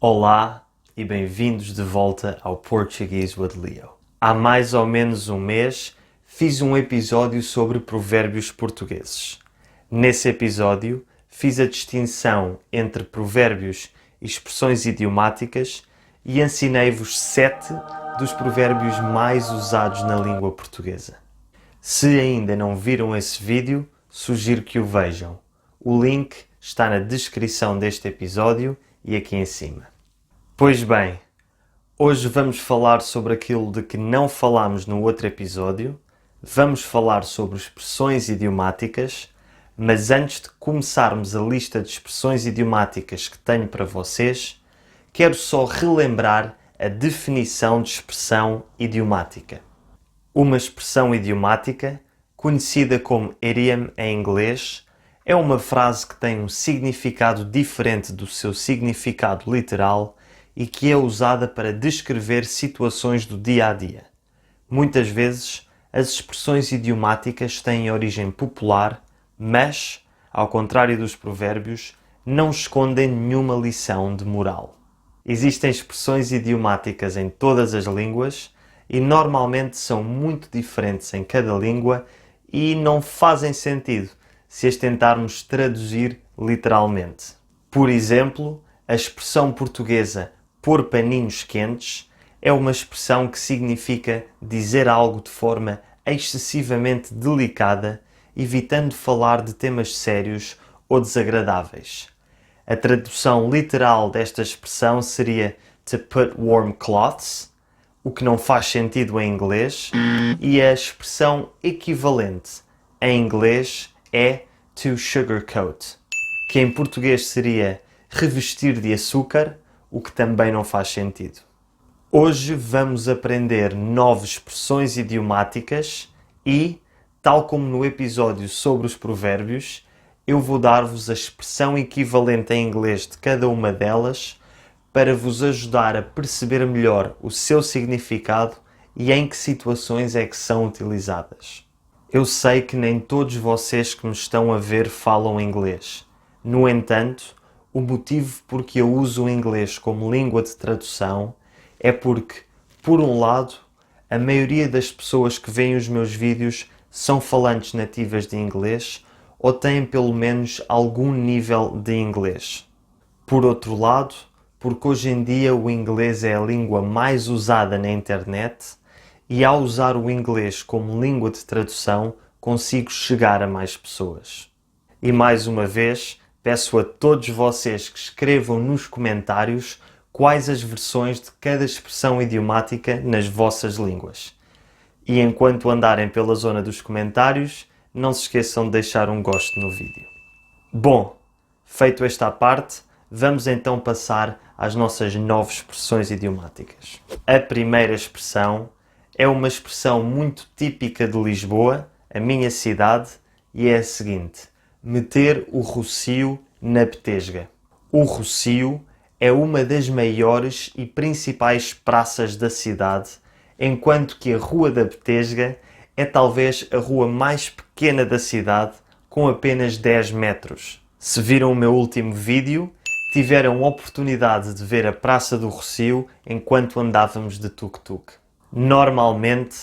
Olá e bem-vindos de volta ao Portuguese with Leo. Há mais ou menos um mês fiz um episódio sobre provérbios portugueses. Nesse episódio fiz a distinção entre provérbios e expressões idiomáticas e ensinei-vos 7 dos provérbios mais usados na língua portuguesa. Se ainda não viram esse vídeo, sugiro que o vejam. O link está na descrição deste episódio e aqui em cima. Pois bem, hoje vamos falar sobre aquilo de que não falámos no outro episódio, vamos falar sobre expressões idiomáticas, mas antes de começarmos a lista de expressões idiomáticas que tenho para vocês, quero só relembrar a definição de expressão idiomática. Uma expressão idiomática, conhecida como idiom em inglês, é uma frase que tem um significado diferente do seu significado literal e que é usada para descrever situações do dia a dia. Muitas vezes, as expressões idiomáticas têm origem popular, mas, ao contrário dos provérbios, não escondem nenhuma lição de moral. Existem expressões idiomáticas em todas as línguas e normalmente são muito diferentes em cada língua e não fazem sentido se as tentarmos traduzir literalmente. Por exemplo, a expressão portuguesa pôr paninhos quentes é uma expressão que significa dizer algo de forma excessivamente delicada, evitando falar de temas sérios ou desagradáveis. A tradução literal desta expressão seria to put warm cloths, o que não faz sentido em inglês, e a expressão equivalente em inglês é to sugarcoat, que em português seria revestir de açúcar, o que também não faz sentido. Hoje vamos aprender 9 expressões idiomáticas e, tal como no episódio sobre os provérbios, eu vou dar-vos a expressão equivalente em inglês de cada uma delas para vos ajudar a perceber melhor o seu significado e em que situações é que são utilizadas. Eu sei que nem todos vocês que me estão a ver falam inglês. No entanto, o motivo por que eu uso o inglês como língua de tradução é porque, por um lado, a maioria das pessoas que veem os meus vídeos são falantes nativas de inglês ou têm pelo menos algum nível de inglês. Por outro lado, porque hoje em dia o inglês é a língua mais usada na internet e ao usar o inglês como língua de tradução consigo chegar a mais pessoas. E mais uma vez, peço a todos vocês que escrevam nos comentários quais as versões de cada expressão idiomática nas vossas línguas. E enquanto andarem pela zona dos comentários, não se esqueçam de deixar um gosto no vídeo. Bom, feito esta parte, vamos então passar às nossas 9 expressões idiomáticas. A primeira expressão é uma expressão muito típica de Lisboa, a minha cidade, e é a seguinte: meter o rocio na petesga. O Rocio é uma das maiores e principais praças da cidade, enquanto que a Rua da Betesga é talvez a rua mais pequena da cidade, com apenas 10 metros. Se viram o meu último vídeo, tiveram a oportunidade de ver a Praça do Rocio enquanto andávamos de tuk-tuk. Normalmente,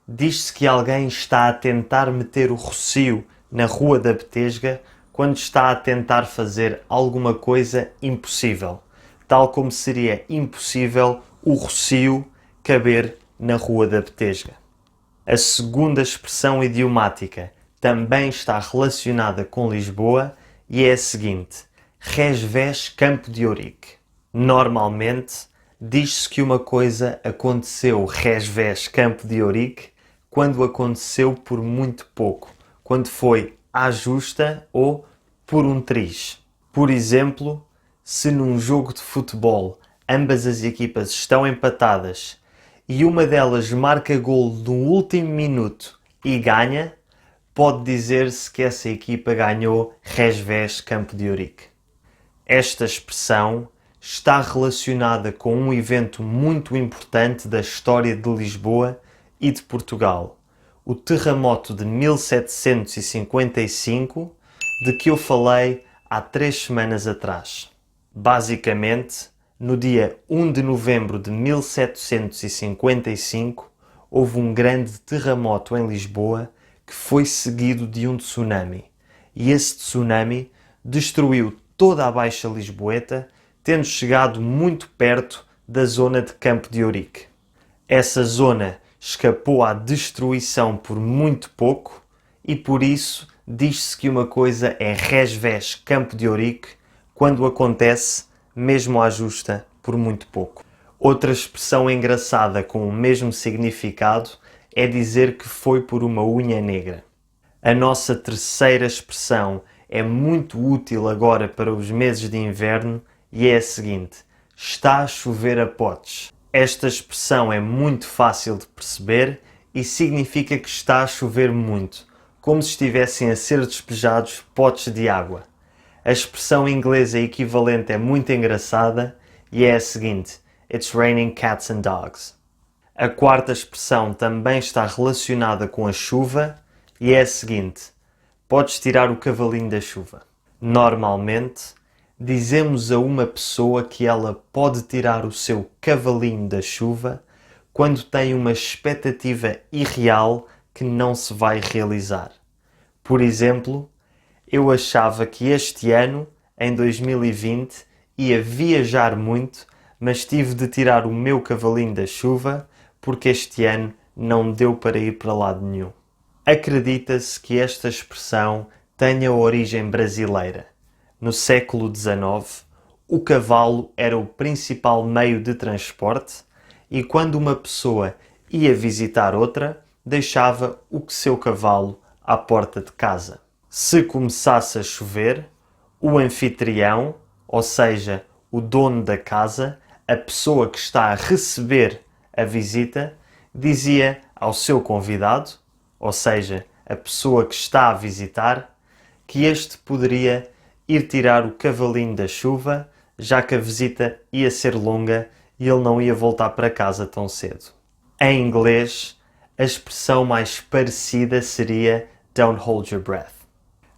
diz-se que alguém está a tentar meter o rocio na Rua da Betesga quando está a tentar fazer alguma coisa impossível, tal como seria impossível o rocio caber na Rua da Betesga. A segunda expressão idiomática também está relacionada com Lisboa e é a seguinte: resvés Campo de Ourique. Normalmente, diz-se que uma coisa aconteceu resvés Campo de Ourique quando aconteceu por muito pouco, quando foi à justa ou por um triz. Por exemplo, se num jogo de futebol ambas as equipas estão empatadas e uma delas marca golo no último minuto e ganha, pode dizer-se que essa equipa ganhou resvés Campo de Ourique. Esta expressão está relacionada com um evento muito importante da história de Lisboa e de Portugal, o terremoto de 1755, de que eu falei há 3 semanas atrás. Basicamente, no dia 1 de novembro de 1755, houve um grande terremoto em Lisboa que foi seguido de um tsunami. E esse tsunami destruiu toda a Baixa Lisboeta, tendo chegado muito perto da zona de Campo de Ourique. Essa zona escapou à destruição por muito pouco e por isso diz-se que uma coisa é res-ves Campo de Ourique quando acontece mesmo à justa por muito pouco. Outra expressão engraçada com o mesmo significado é dizer que foi por uma unha negra. A nossa terceira expressão é muito útil agora para os meses de inverno e é a seguinte: está a chover a potes. Esta expressão é muito fácil de perceber e significa que está a chover muito, como se estivessem a ser despejados potes de água. A expressão inglesa equivalente é muito engraçada e é a seguinte: It's raining cats and dogs. A quarta expressão também está relacionada com a chuva e é a seguinte: podes tirar o cavalinho da chuva. Normalmente, dizemos a uma pessoa que ela pode tirar o seu cavalinho da chuva quando tem uma expectativa irreal que não se vai realizar. Por exemplo, eu achava que este ano, em 2020, ia viajar muito, mas tive de tirar o meu cavalinho da chuva porque este ano não deu para ir para lado nenhum. Acredita-se que esta expressão tenha origem brasileira. No século XIX, o cavalo era o principal meio de transporte e quando uma pessoa ia visitar outra, deixava o seu cavalo à porta de casa. Se começasse a chover, o anfitrião, ou seja, o dono da casa, a pessoa que está a receber a visita, dizia ao seu convidado, ou seja, a pessoa que está a visitar, que este poderia ir tirar o cavalinho da chuva, já que a visita ia ser longa e ele não ia voltar para casa tão cedo. Em inglês, a expressão mais parecida seria Don't hold your breath.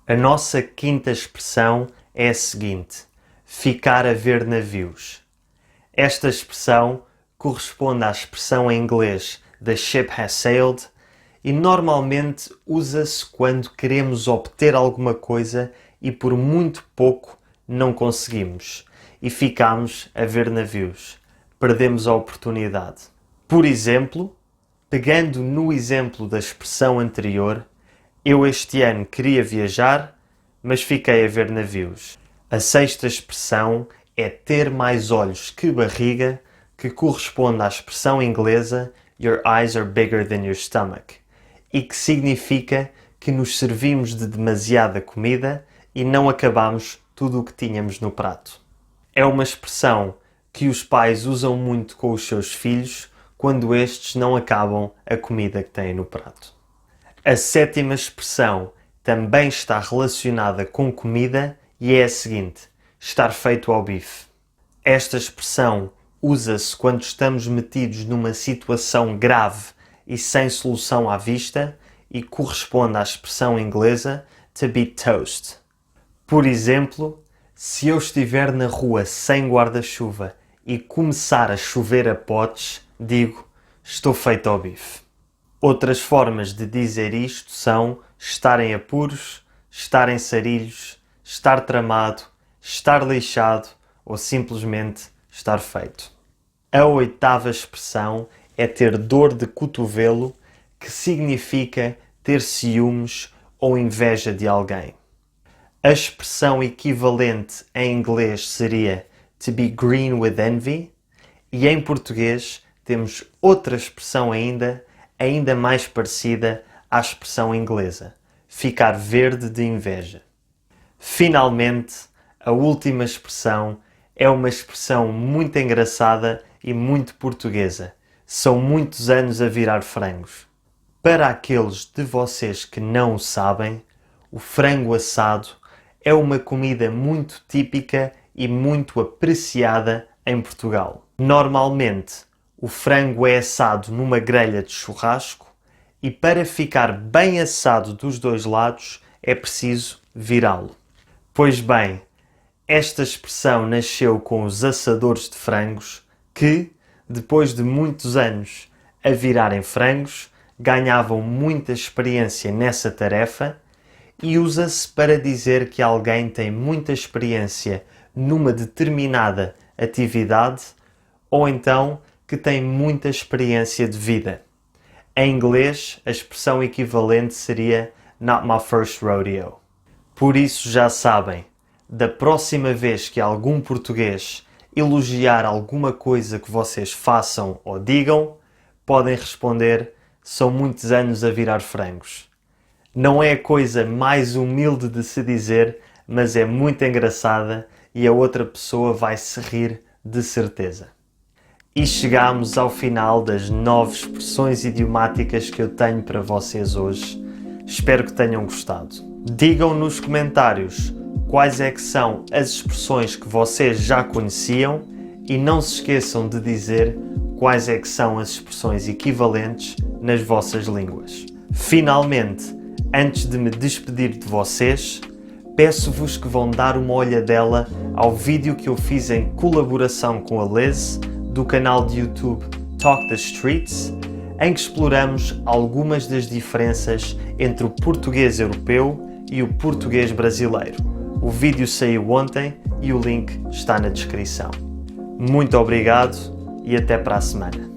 A nossa quinta expressão é a seguinte: ficar a ver navios. Esta expressão corresponde à expressão em inglês The ship has sailed e normalmente usa-se quando queremos obter alguma coisa e por muito pouco não conseguimos e ficamos a ver navios. Perdemos a oportunidade. Por exemplo, pegando no exemplo da expressão anterior, eu este ano queria viajar, mas fiquei a ver navios. A sexta expressão é ter mais olhos que barriga, que corresponde à expressão inglesa Your eyes are bigger than your stomach, e que significa que nos servimos de demasiada comida e não acabamos tudo o que tínhamos no prato. É uma expressão que os pais usam muito com os seus filhos quando estes não acabam a comida que têm no prato. A sétima expressão também está relacionada com comida e é a seguinte: estar feito ao bife. Esta expressão usa-se quando estamos metidos numa situação grave e sem solução à vista e corresponde à expressão inglesa to be toast. Por exemplo, se eu estiver na rua sem guarda-chuva e começar a chover a potes, digo: estou feito ao bife. Outras formas de dizer isto são estar em apuros, estar em sarilhos, estar tramado, estar lixado ou simplesmente estar feito. A oitava expressão é ter dor de cotovelo, que significa ter ciúmes ou inveja de alguém. A expressão equivalente em inglês seria to be green with envy e em português temos outra expressão ainda mais parecida à expressão inglesa, ficar verde de inveja. Finalmente, a última expressão é uma expressão muito engraçada e muito portuguesa. São muitos anos a virar frangos. Para aqueles de vocês que não o sabem, o frango assado é uma comida muito típica e muito apreciada em Portugal. Normalmente, o frango é assado numa grelha de churrasco e para ficar bem assado dos dois lados é preciso virá-lo. Pois bem, Esta expressão nasceu com os assadores de frangos que, depois de muitos anos a virarem frangos, ganhavam muita experiência nessa tarefa e usa-se para dizer que alguém tem muita experiência numa determinada atividade ou então que tem muita experiência de vida. Em inglês, a expressão equivalente seria Not my first rodeo. Por isso já sabem, da próxima vez que algum português elogiar alguma coisa que vocês façam ou digam, podem responder: são muitos anos a virar frangos. Não é a coisa mais humilde de se dizer, mas é muito engraçada e a outra pessoa vai se rir de certeza. E chegamos ao final das 9 expressões idiomáticas que eu tenho para vocês hoje. Espero que tenham gostado. Digam nos comentários quais é que são as expressões que vocês já conheciam e não se esqueçam de dizer quais é que são as expressões equivalentes nas vossas línguas. Finalmente, antes de me despedir de vocês, peço-vos que vão dar uma olhadela ao vídeo que eu fiz em colaboração com a Liz, do canal de YouTube Talk the Streets, em que exploramos algumas das diferenças entre o português europeu e o português brasileiro. O vídeo saiu ontem e o link está na descrição. Muito obrigado e até para a semana.